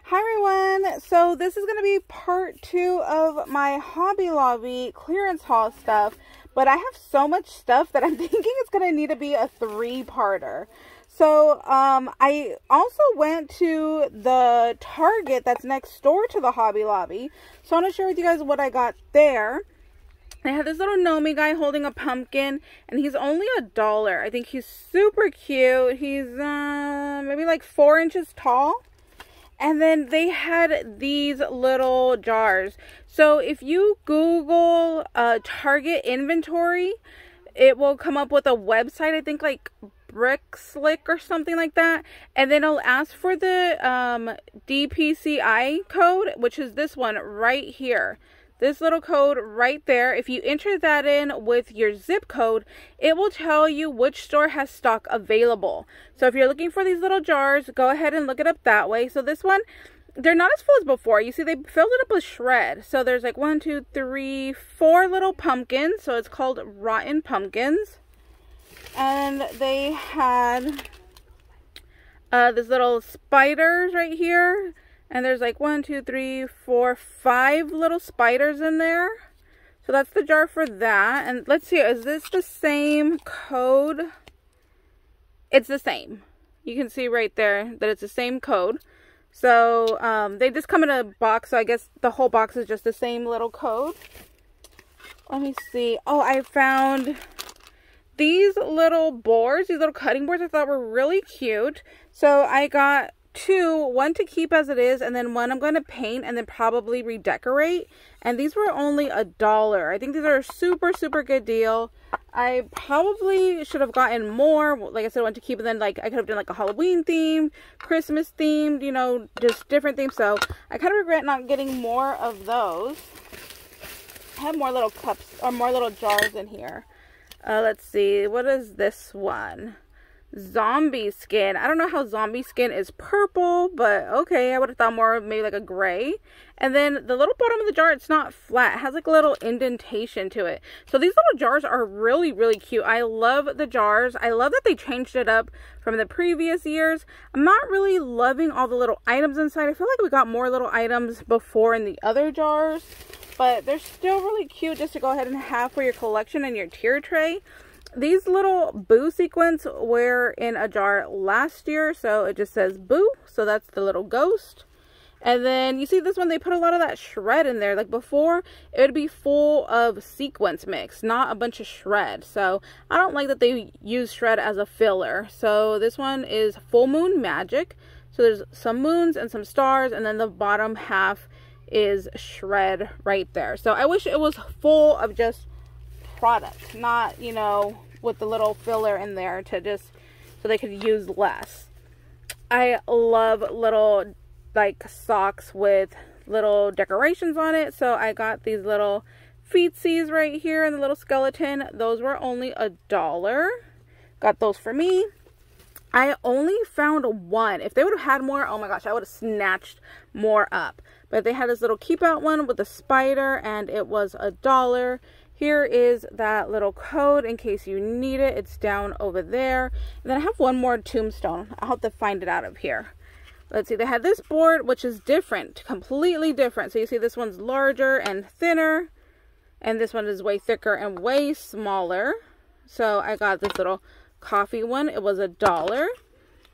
Hi everyone, so this is going to be part 2 of my Hobby Lobby clearance haul stuff, but I have so much stuff that I'm thinking it's going to need to be a 3-parter. So I also went to the Target that's next door to the Hobby Lobby, so I want to share with you guys what I got there. I had this little Nomi guy holding a pumpkin, and he's only $1. I think he's super cute. He's maybe like 4 inches tall. And then they had these little jars. So if you Google Target inventory, it will come up with a website, I think like Brick Slick or something like that. And then it'll ask for the DPCI code, which is this one right here. This little code right there. If you enter that in with your zip code, it will tell you which store has stock available. So if you're looking for these little jars, go ahead and look it up that way. So this one, they're not as full as before. You see, they filled it up with shred. So there's like 1, 2, 3, 4 little pumpkins. So it's called Rotten Pumpkins. And they had these little spiders right here. And there's like 1, 2, 3, 4, 5 little spiders in there. So that's the jar for that. And let's see, is this the same code? It's the same. You can see right there that it's the same code. So they just come in a box. So I guess the whole box is just the same little code. Let me see. Oh, I found these little boards, these little cutting boards I thought were really cute. So I got 2, one to keep as it is, and then one I'm going to paint and then probably redecorate. And these were only $1. I think these are a super good deal. I probably should have gotten more. Like I said, one to keep, and then like I could have done like a Halloween themed, Christmas themed, you know, just different themes. So I kind of regret not getting more of those. I have more little cups or more little jars in here. Let's see, what is this one? Zombie skin. I don't know how zombie skin is purple, but okay, I would have thought more maybe like a gray. And then the little bottom of the jar, it's not flat. It has like a little indentation to it. So these little jars are really cute. I love the jars. I love that they changed it up from the previous years. I'm not really loving all the little items inside. I feel like we got more little items before in the other jars, but they're still really cute just to go ahead and have for your collection and your tier tray. These little boo sequins were in a jar last year, so it just says boo, so that's the little ghost. And then you see this one, they put a lot of that shred in there. Like before, it would be full of sequins mix, not a bunch of shred. So I don't like that they use shred as a filler. So this one is Full Moon Magic. So there's some moons and some stars, and then the bottom half is shred right there. So I wish it was full of just product, not, you know, with the little filler in there to just so they could use less. I love little like socks with little decorations on it, so I got these little feetsies right here and the little skeleton. Those were only $1. Got those for me. I only found one. If they would have had more, oh my gosh, I would have snatched more up. But they had this little keep out one with a spider, and it was $1. Here is that little code in case you need it. It's down over there. And then I have one more tombstone. I'll have to find it out of here. Let's see. They had this board, which is different. Completely different. So you see this one's larger and thinner. And this one is way thicker and way smaller. So I got this little coffee one. It was $1.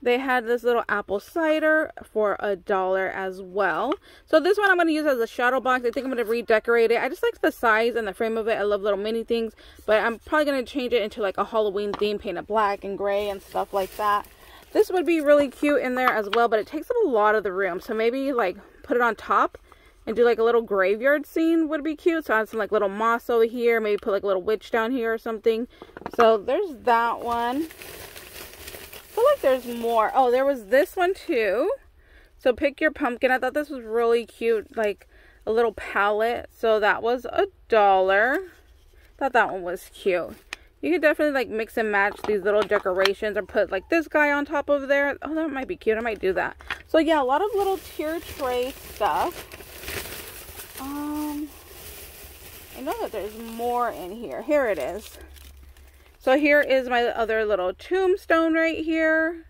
They had this little apple cider for $1 as well. So this one I'm going to use as a shadow box. I think I'm going to redecorate it. I just like the size and the frame of it. I love little mini things. But I'm probably going to change it into like a Halloween theme, paint it black and gray and stuff like that. This would be really cute in there as well, but it takes up a lot of the room. So maybe like put it on top and do like a little graveyard scene would be cute. So I have some like little moss over here. Maybe put like a little witch down here or something. So there's that one. I feel like there's more. Oh, there was this one too. So pick your pumpkin. I thought this was really cute, like a little palette. So that was $1. Thought that one was cute. You could definitely like mix and match these little decorations or put like this guy on top of there. Oh, that might be cute. I might do that. So yeah, a lot of little tier tray stuff. I know that there's more in here. Here it is. So here is my other little tombstone right here.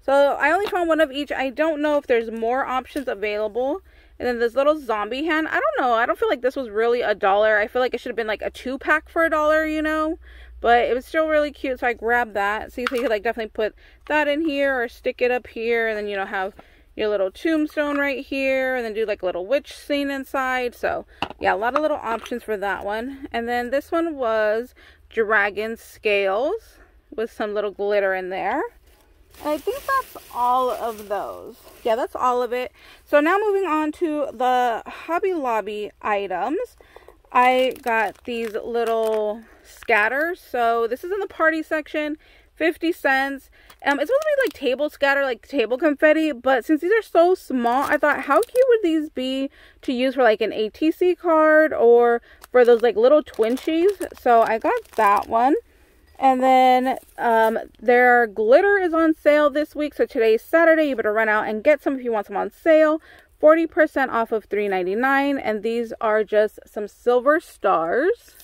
So I only found one of each. I don't know if there's more options available. And then this little zombie hand. I don't know. I don't feel like this was really $1. I feel like it should have been like a 2-pack for $1, you know. But it was still really cute, so I grabbed that. See, so you could like definitely put that in here or stick it up here. And then, you know, have your little tombstone right here. And then do like a little witch scene inside. So, yeah, a lot of little options for that one. And then this one was dragon scales with some little glitter in there. And I think that's all of those. Yeah, that's all of it. So now moving on to the Hobby Lobby items. I got these little scatters. So this is in the party section, 50 cents. It's supposed to be like table scatter, like table confetti. But since these are so small, I thought, how cute would these be to use for like an ATC card or for those like little Twinchies? So I got that one. And then their glitter is on sale this week. So today's Saturday. You better run out and get some if you want some on sale. 40% off of $3.99. And these are just some silver stars.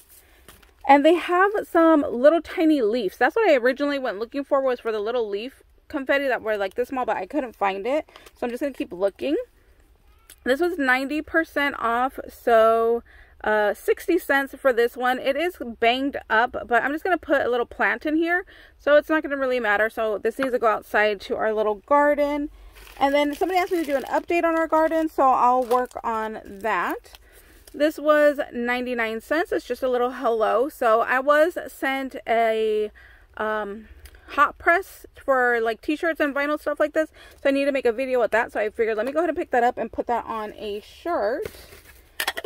And they have some little tiny leaves. That's what I originally went looking for, was for the little leaf confetti that were like this small, but I couldn't find it. So I'm just going to keep looking. This was 90% off. So 60 cents for this one. It is banged up, but I'm just going to put a little plant in here, so it's not going to really matter. So this needs to go outside to our little garden. And then somebody asked me to do an update on our garden, so I'll work on that. This was 99 cents. It's just a little hello. So I was sent a hot press for like t-shirts and vinyl stuff like this, so I need to make a video with that. So I figured, let me go ahead and pick that up and put that on a shirt.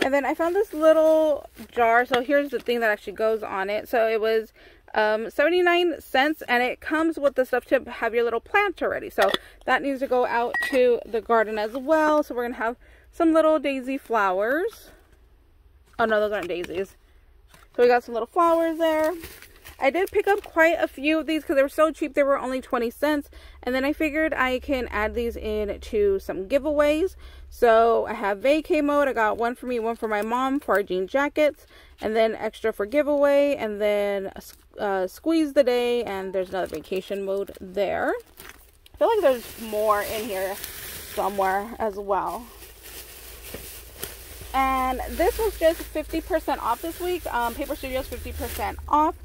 And then I found this little jar. So here's the thing that actually goes on it. So it was 79 cents, and it comes with the stuff to have your little plant already. So that needs to go out to the garden as well. So we're going to have some little daisy flowers. Oh no, those aren't daisies. So we got some little flowers there. I did pick up quite a few of these because they were so cheap. They were only 20 cents. And then I figured I can add these in to some giveaways. So I have vacay mode. I got one for me, one for my mom for our jean jackets. And then extra for giveaway. And then squeeze the day. And there's another vacation mode there. I feel like there's more in here somewhere as well. And this was just 50% off this week. Paper Studio's 50% off.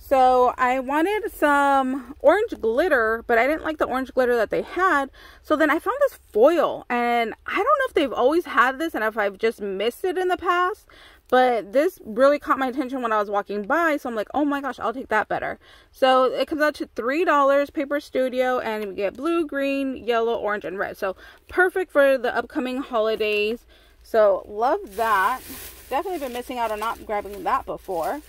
So I wanted some orange glitter, but I didn't like the orange glitter that they had. So then I found this foil, and I don't know if they've always had this and if I've just missed it in the past, but this really caught my attention when I was walking by. So I'm like, oh my gosh, I'll take that better. So it comes out to $3, Paper Studio, and you get blue, green, yellow, orange, and red. So perfect for the upcoming holidays. So love that. Definitely been missing out on not grabbing that before.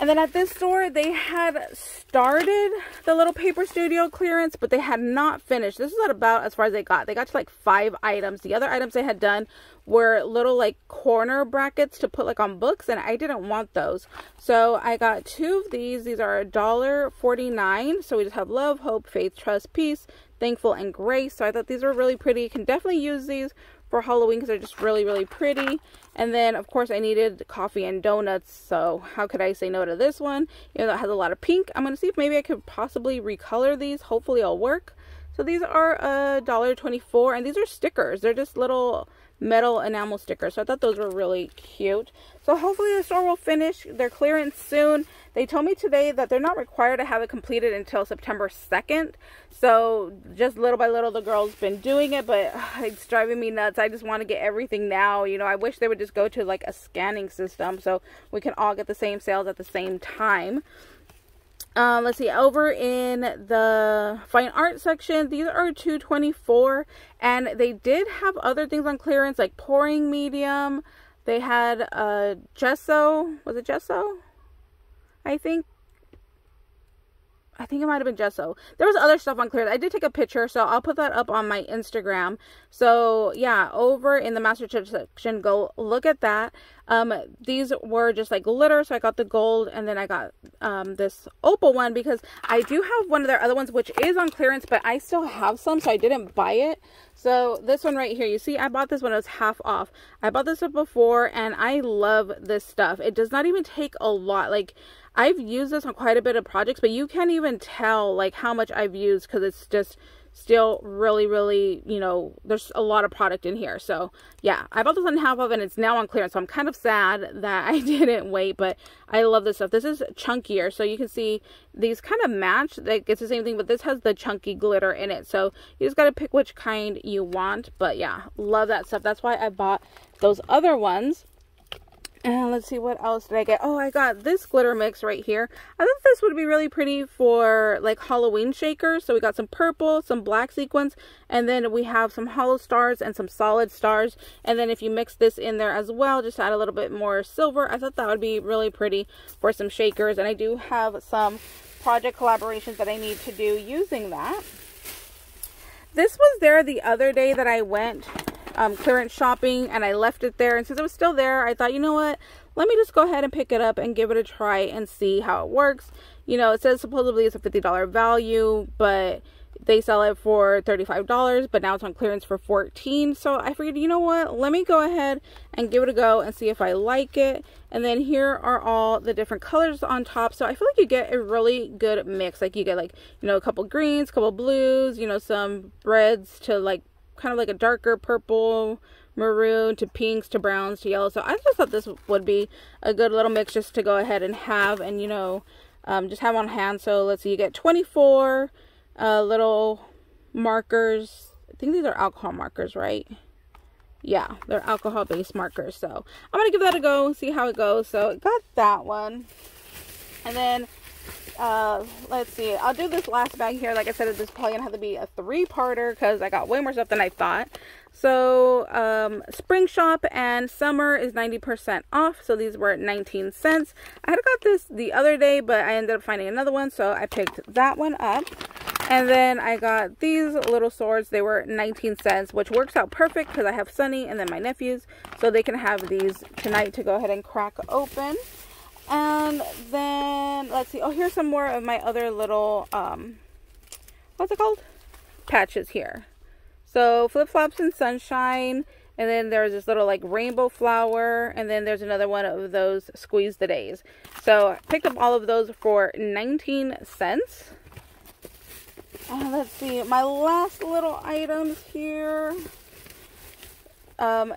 And then at this store, they had started the little Paper Studio clearance, but they had not finished. This is about as far as they got. They got to like 5 items. The other items they had done were little like corner brackets to put like on books, and I didn't want those. So I got 2 of these. These are $1.49. So we just have love, hope, faith, trust, peace, thankful, and grace. So I thought these were really pretty. You can definitely use these for Halloween because they're just really, really pretty. And then of course I needed coffee and donuts, so how could I say no to this one? Even though it has a lot of pink. I'm going to see if maybe I could possibly recolor these. Hopefully it'll work. So these are $1.24, and these are stickers. They're just little metal enamel stickers. So I thought those were really cute. So hopefully the store will finish their clearance soon. They told me today that they're not required to have it completed until September 2nd. So just little by little, the girl's been doing it, but it's driving me nuts. I just want to get everything now. You know, I wish they would just go to like a scanning system so we can all get the same sales at the same time. Let's see, over in the fine art section, these are $2.24, and they did have other things on clearance like pouring medium. They had gesso. Was it gesso? I think it might have been gesso. There was other stuff on clearance. I did take a picture, so I'll put that up on my Instagram. So yeah, over in the master section, go look at that. These were just like glitter, so I got the gold, and then I got this opal one because I do have one of their other ones which is on clearance, but I still have some, so I didn't buy it. So this one right here, you see I bought this when it was half off. I bought this up before, and I love this stuff. It does not even take a lot. Like, I've used this on quite a bit of projects, but you can't even tell like how much I've used because it's just still really, you know, there's a lot of product in here. So yeah, I bought this on half off and it's now on clearance, so I'm kind of sad that I didn't wait, but I love this stuff. This is chunkier, so you can see these kind of match. Like, it's the same thing, but this has the chunky glitter in it, so you just got to pick which kind you want. But yeah, love that stuff. That's why I bought those other ones. And let's see, what else did I get? Oh, I got this glitter mix right here. I thought this would be really pretty for like Halloween shakers. So we got some purple, some black sequins, and then we have some hollow stars and some solid stars. And then if you mix this in there as well, just add a little bit more silver. I thought that would be really pretty for some shakers. And I do have some project collaborations that I need to do using that. This was there the other day that I went clearance shopping, and I left it there, and since it was still there, I thought, you know what, let me just go ahead and pick it up and give it a try and see how it works. You know, it says supposedly it's a $50 value, but they sell it for $35, but now it's on clearance for $14. So I figured, you know what, let me go ahead and give it a go and see if I like it. And then here are all the different colors on top. So I feel like you get a really good mix. Like, you get like, you know, a couple greens, a couple blues, you know, some reds to like kind of like a darker purple, maroon to pinks to browns to yellow. So I just thought this would be a good little mix just to go ahead and have, and you know, just have on hand. So let's see, you get 24 little markers. I think these are alcohol markers, right? Yeah, they're alcohol based markers. So I'm gonna give that a go, see how it goes. So I got that one. And then let's see, I'll do this last bag here. Like I said, this is probably gonna have to be a 3-parter because I got way more stuff than I thought. So spring shop and summer is 90% off, so these were 19 cents. I had got this the other day, but I ended up finding another one, so I picked that one up. And then I got these little swords. They were 19 cents, which works out perfect because I have Sunny and then my nephews, so they can have these tonight to go ahead and crack open. And then let's see, oh, here's some more of my other little what's it called, patches here. So flip-flops and sunshine, and then there's this little like rainbow flower, and then there's another one of those squeeze the days. So I picked up all of those for 19 cents. And let's see, my last little items here.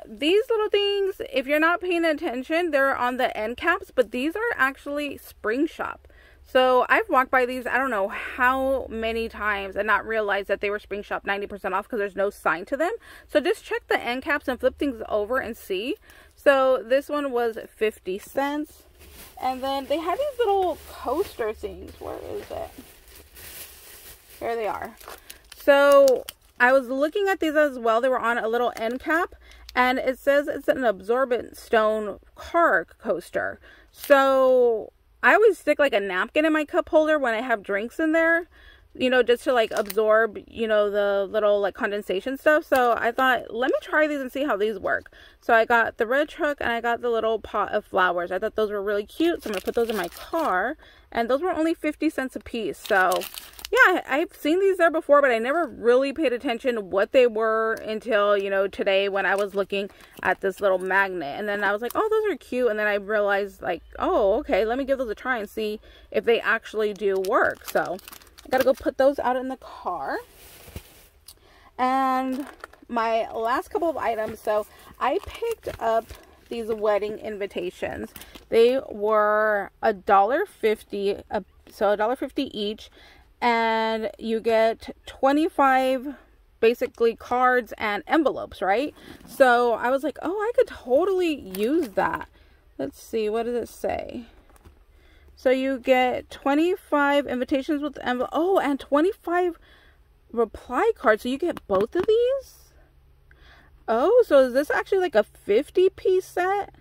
These little things, if you're not paying attention, they're on the end caps, but these are actually spring shop. So I've walked by these, I don't know how many times, and not realized that they were spring shop 90% off because there's no sign to them. So just check the end caps and flip things over and see. So this one was 50 cents. And then they had these little coaster things. Where is it? Here they are. So I was looking at these as well. They were on a little end cap, and it says it's an absorbent stone car coaster. So I always stick like a napkin in my cup holder when I have drinks in there, you know, just to like absorb, you know, the little like condensation stuff. So I thought, let me try these and see how these work. So I got the red truck and I got the little pot of flowers. I thought those were really cute, so I'm gonna put those in my car, and those were only 50 cents a piece. So yeah, I've seen these there before, but I never really paid attention what they were until, you know, today when I was looking at this little magnet. And then I was like, oh, those are cute. And then I realized like, oh, okay, let me give those a try and see if they actually do work. So I gotta go put those out in the car. And my last couple of items, so I picked up these wedding invitations. They were $1.50, so $1.50 each. And you get 25 basically cards and envelopes, right? So I was like, oh, I could totally use that. Let's see, what does it say? So you get 25 invitations with envelope. Oh, and 25 reply cards. So you get both of these? Oh, so is this actually like a 50-piece set?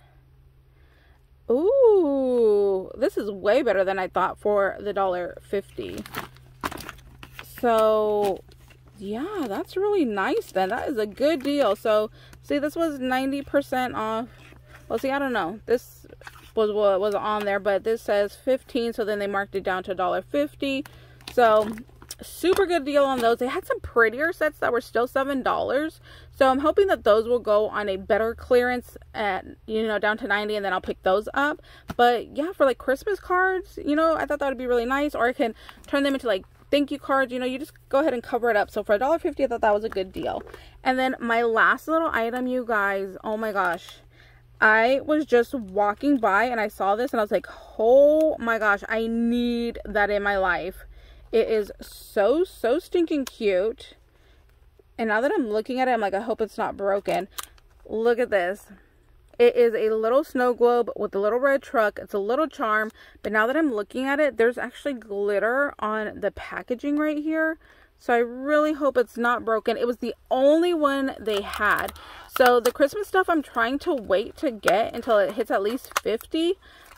Ooh, this is way better than I thought for the $1.50. So yeah, that's really nice then. That is a good deal. So see, this was 90% off. Well, see, I don't know, this was what was on there, but this says 15, so then they marked it down to $1.50. So super good deal on those. They had some prettier sets that were still $7. So I'm hoping that those will go on a better clearance at, you know, down to 90, and then I'll pick those up. But yeah, for like Christmas cards, you know, I thought that would be really nice. Or I can turn them into like thank you cards, you know, you just go ahead and cover it up. So for $1.50, I thought that was a good deal. And then my last little item, you guys, oh my gosh. I was just walking by and I saw this and I was like, oh my gosh, I need that in my life. It is so stinking cute. And now that I'm looking at it, I'm like, I hope it's not broken. Look at this. It is a little snow globe with a little red truck. It's a little charm. But now that I'm looking at it, there's actually glitter on the packaging right here. So I really hope it's not broken. It was the only one they had. So the Christmas stuff I'm trying to wait to get until it hits at least 50.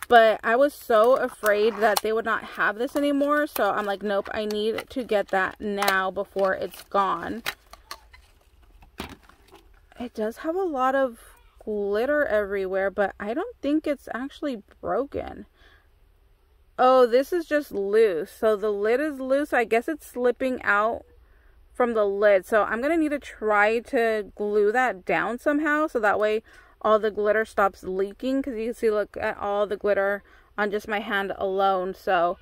But I was so afraid that they would not have this anymore. So I'm like, nope, I need to get that now before it's gone. It does have a lot of glitter everywhere, but I don't think it's actually broken. Oh, this is just loose. So the lid is loose. I guess it's slipping out from the lid. So I'm going to need to try to glue that down somehow. So that way all the glitter stops leaking. Because you can see, look at all the glitter on just my hand alone. So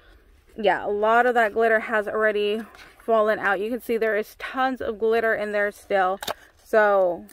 yeah, a lot of that glitter has already fallen out. You can see there is tons of glitter in there still. So,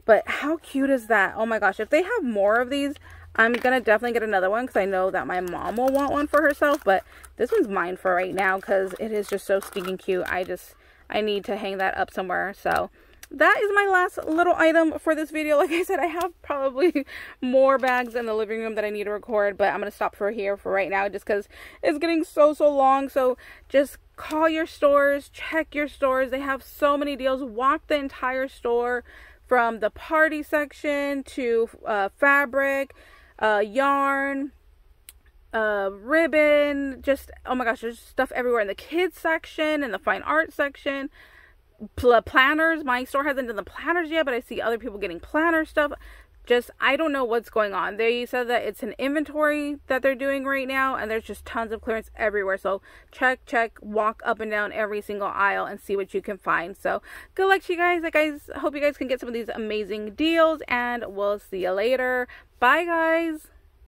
but how cute is that? Oh my gosh. If they have more of these, I'm going to definitely get another one because I know that my mom will want one for herself. But this one's mine for right now because it is just so stinking cute. I need to hang that up somewhere. So that is my last little item for this video. Like I said, I have probably more bags in the living room that I need to record. But I'm going to stop for here for right now just because it's getting so long. So just call your stores. Check your stores. They have so many deals. Walk the entire store from the party section to fabric, yarn, ribbon, just oh my gosh, there's stuff everywhere in the kids section, in the fine art section, planners. My store hasn't done the planners yet, but I see other people getting planner stuff. Just I don't know what's going on. They said that it's an inventory that they're doing right now, and there's just tons of clearance everywhere. So check, walk up and down every single aisle and see what you can find. So good luck to you guys. I hope you guys can get some of these amazing deals, and we'll see you later. Bye guys.